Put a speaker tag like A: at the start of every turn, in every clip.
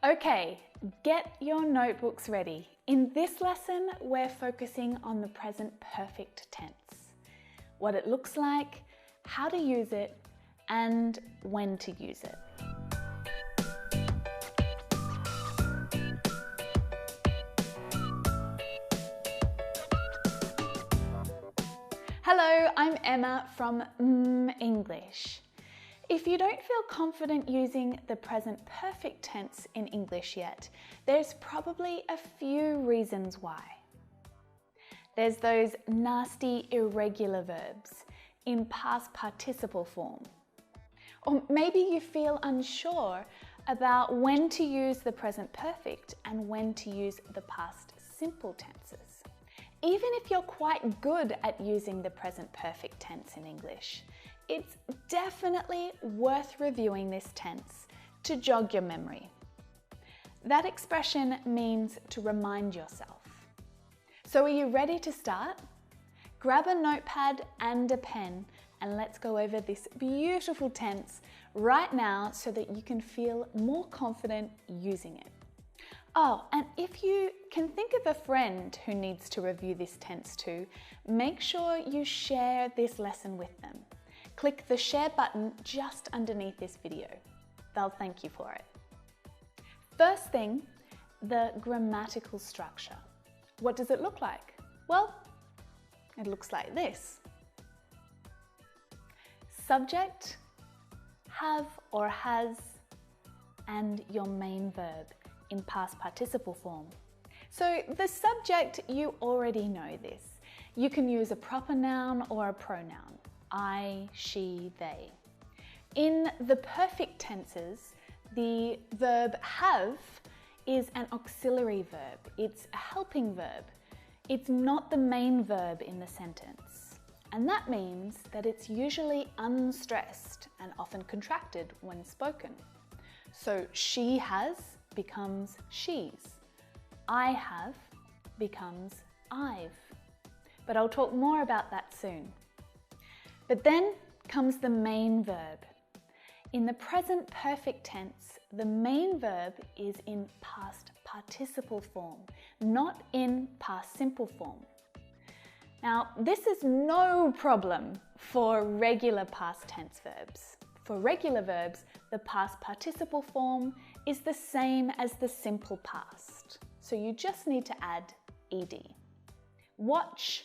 A: Okay, get your notebooks ready. In this lesson, we're focusing on the present perfect tense. What it looks like, how to use it, and when to use it. Hello, I'm Emma from English. If you don't feel confident using the present perfect tense in English yet, there's probably a few reasons why. There's those nasty irregular verbs in past participle form. Or maybe you feel unsure about when to use the present perfect and when to use the past simple tenses. Even if you're quite good at using the present perfect tense in English, it's definitely worth reviewing this tense to jog your memory. That expression means to remind yourself. So are you ready to start? Grab a notepad and a pen and let's go over this beautiful tense right now so that you can feel more confident using it. Oh, and if you can think of a friend who needs to review this tense too, make sure you share this lesson with them. Click the share button just underneath this video. They'll thank you for it. First thing, the grammatical structure. What does it look like? Well, it looks like this. Subject, have or has, and your main verb in past participle form. So the subject, you already know this. You can use a proper noun or a pronoun. I, she, they. In the perfect tenses, the verb have is an auxiliary verb. It's a helping verb. It's not the main verb in the sentence. And that means that it's usually unstressed and often contracted when spoken. So she has becomes she's. I have becomes I've. But I'll talk more about that soon. But then comes the main verb. In the present perfect tense, the main verb is in past participle form, not in past simple form. Now, this is no problem for regular past tense verbs. For regular verbs, the past participle form is the same as the simple past. So you just need to add ed. Watch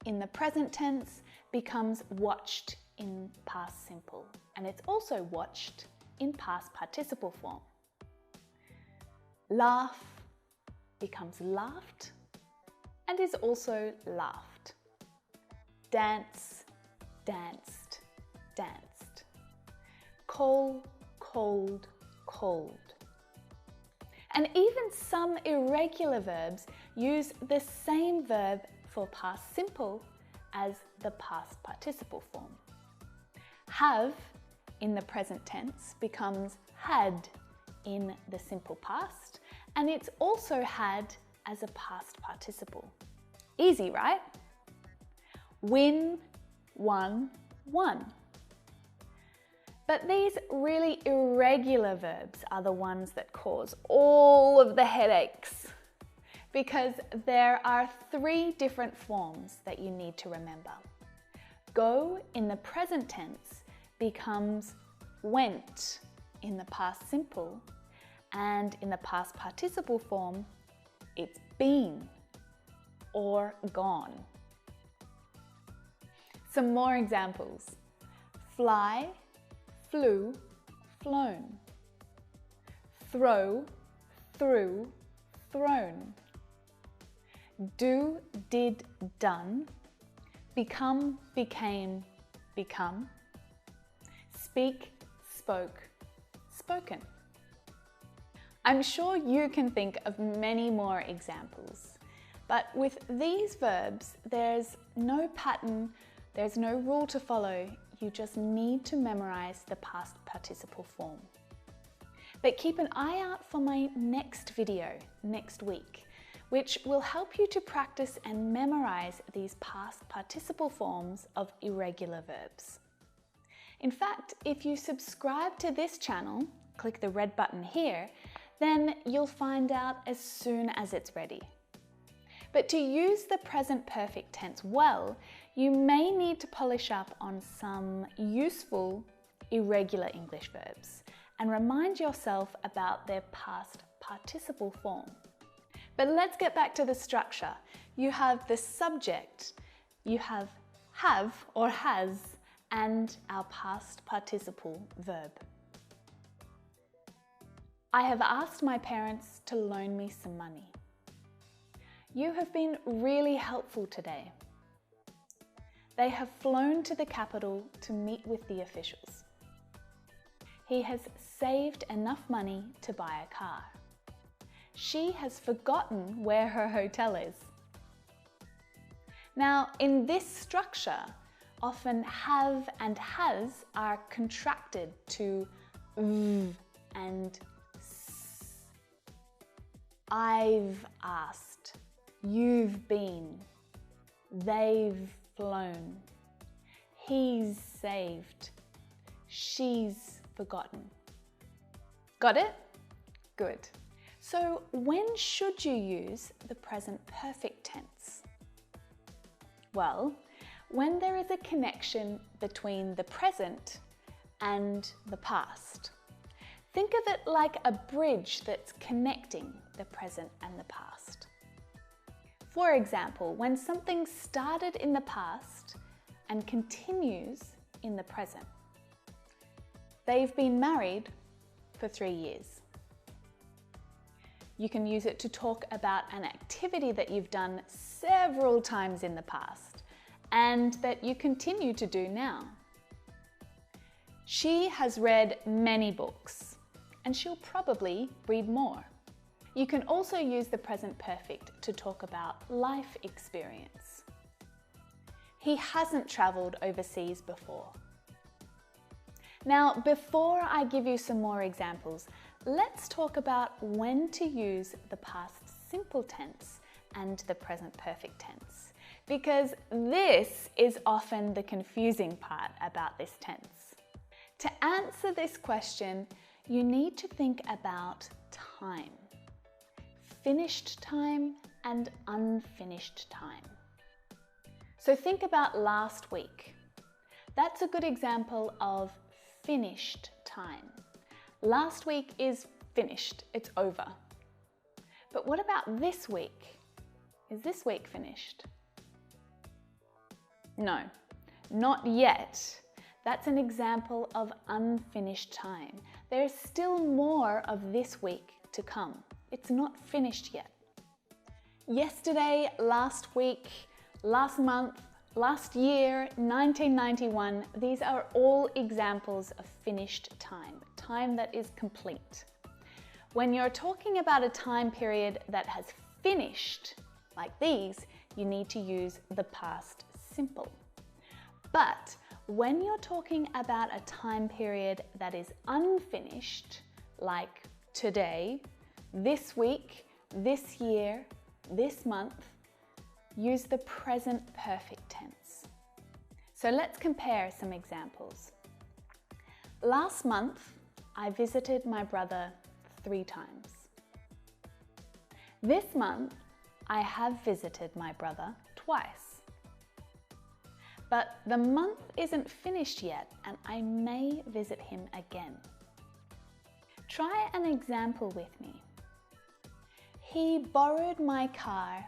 A: in the present tense becomes watched in past simple, and it's also watched in past participle form. Laugh becomes laughed and is also laughed. Dance, danced, danced. Call, called, called. And even some irregular verbs use the same verb for past simple as the past participle form. Have in the present tense becomes had in the simple past, and it's also had as a past participle. Easy, right? Win, won, won. But these really irregular verbs are the ones that cause all of the headaches, because there are 3 different forms that you need to remember. Go in the present tense becomes went in the past simple, and in the past participle form, it's been or gone. Some more examples. Fly, flew, flown. Throw, threw, thrown. Do, did, done. Become, became, become. Speak, spoke, spoken. I'm sure you can think of many more examples, but with these verbs, there's no pattern, there's no rule to follow. You just need to memorize the past participle form. But keep an eye out for my next video next week, which will help you to practice and memorize these past participle forms of irregular verbs. In fact, if you subscribe to this channel, click the red button here, then you'll find out as soon as it's ready. But to use the present perfect tense well, you may need to polish up on some useful irregular English verbs and remind yourself about their past participle form. But let's get back to the structure. You have the subject, you have or has, and our past participle verb. I have asked my parents to loan me some money. You have been really helpful today. They have flown to the capital to meet with the officials. He has saved enough money to buy a car. She has forgotten where her hotel is. Now, in this structure, often have and has are contracted to v and s. I've asked, you've been, they've flown, he's saved, she's forgotten. Got it? Good. So when should you use the present perfect tense? Well, when there is a connection between the present and the past. Think of it like a bridge that's connecting the present and the past. For example, when something started in the past and continues in the present. They've been married for 3 years. You can use it to talk about an activity that you've done several times in the past and that you continue to do now. She has read many books and she'll probably read more. You can also use the present perfect to talk about life experience. He hasn't travelled overseas before. Now, before I give you some more examples, let's talk about when to use the past simple tense and the present perfect tense, because this is often the confusing part about this tense. To answer this question, you need to think about time. Finished time and unfinished time. So think about last week. That's a good example of finished time. Last week is finished, it's over. But what about this week? Is this week finished? No, not yet. That's an example of unfinished time. There's still more of this week to come. It's not finished yet. Yesterday, last week, last month, last year, 1991, these are all examples of finished time, time that is complete. When you're talking about a time period that has finished, like these, you need to use the past simple. But when you're talking about a time period that is unfinished, like today, this week, this year, this month, use the present perfect tense. So let's compare some examples. Last month, I visited my brother 3 times. This month, I have visited my brother twice. But the month isn't finished yet and I may visit him again. Try an example with me. He borrowed my car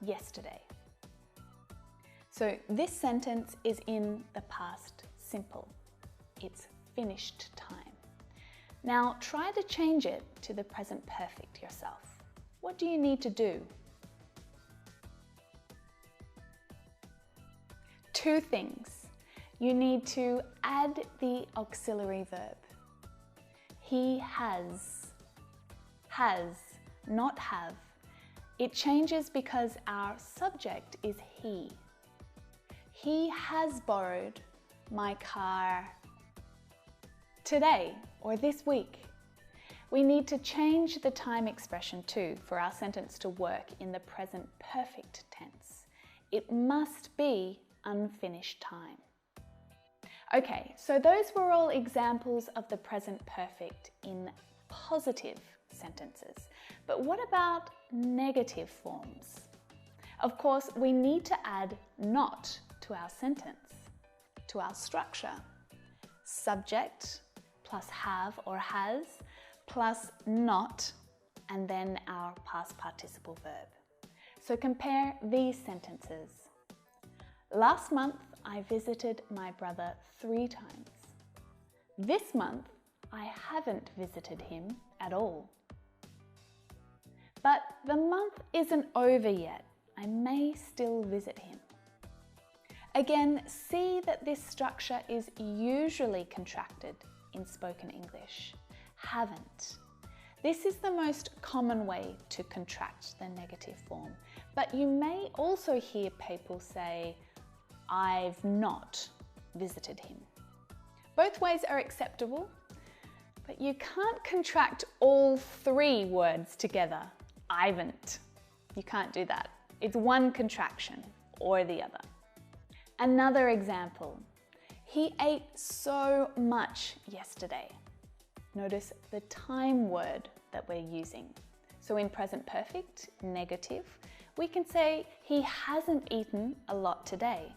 A: yesterday. So this sentence is in the past simple. It's finished time. Now try to change it to the present perfect yourself. What do you need to do? 2 things. You need to add the auxiliary verb. He has, not have. It changes because our subject is he. He has borrowed my car today or this week. We need to change the time expression too for our sentence to work in the present perfect tense. It must be unfinished time. Okay, so those were all examples of the present perfect in positive sentences. But what about negative forms? Of course, we need to add not to our sentence, to our structure. Subject plus have or has plus not, and then our past participle verb. So compare these sentences. Last month, I visited my brother 3 times. This month, I haven't visited him at all. But the month isn't over yet. I may still visit him. Again, see that this structure is usually contracted in spoken English. Haven't. This is the most common way to contract the negative form, but you may also hear people say, I've not visited him. Both ways are acceptable, but you can't contract all 3 words together. I'ven't. You can't do that. It's one contraction or the other. Another example. He ate so much yesterday. Notice the time word that we're using. So in present perfect, negative, we can say he hasn't eaten a lot today.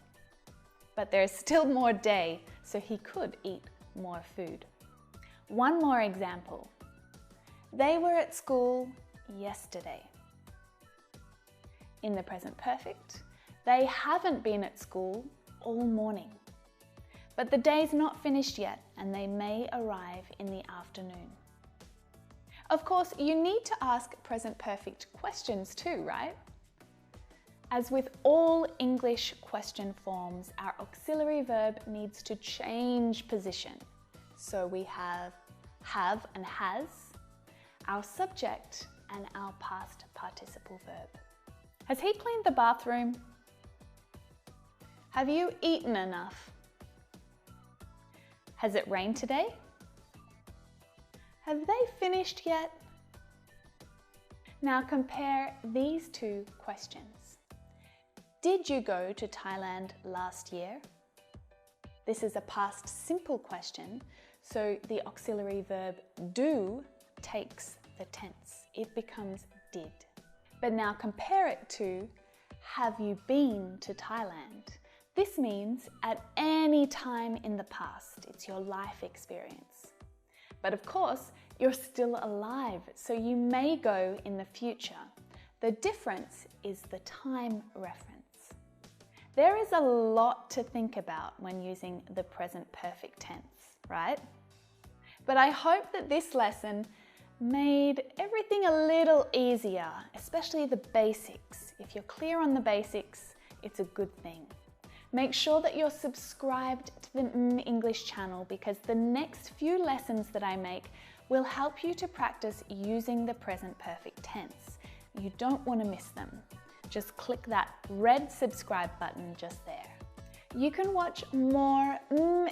A: But there's still more day, so he could eat more food. One more example. They were at school yesterday. In the present perfect, they haven't been at school all morning. But the day's not finished yet and they may arrive in the afternoon. Of course, you need to ask present perfect questions too, right? As with all English question forms, our auxiliary verb needs to change position. So we have and has, our subject, and our past participle verb. Has he cleaned the bathroom? Have you eaten enough? Has it rained today? Have they finished yet? Now compare these 2 questions. Did you go to Thailand last year? This is a past simple question, so the auxiliary verb do takes the tense. It becomes did. But now compare it to have you been to Thailand? This means at any time in the past. It's your life experience. But of course, you're still alive, so you may go in the future. The difference is the time reference. There is a lot to think about when using the present perfect tense, right? But I hope that this lesson made everything a little easier, especially the basics. If you're clear on the basics, it's a good thing. Make sure that you're subscribed to the English channel because the next few lessons that I make will help you to practice using the present perfect tense. You don't want to miss them. Just click that red subscribe button just there. You can watch more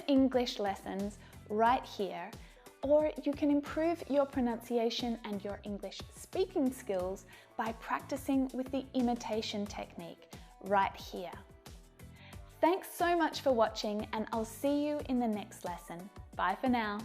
A: English lessons right here, or you can improve your pronunciation and your English speaking skills by practicing with the imitation technique right here. Thanks so much for watching, and I'll see you in the next lesson. Bye for now.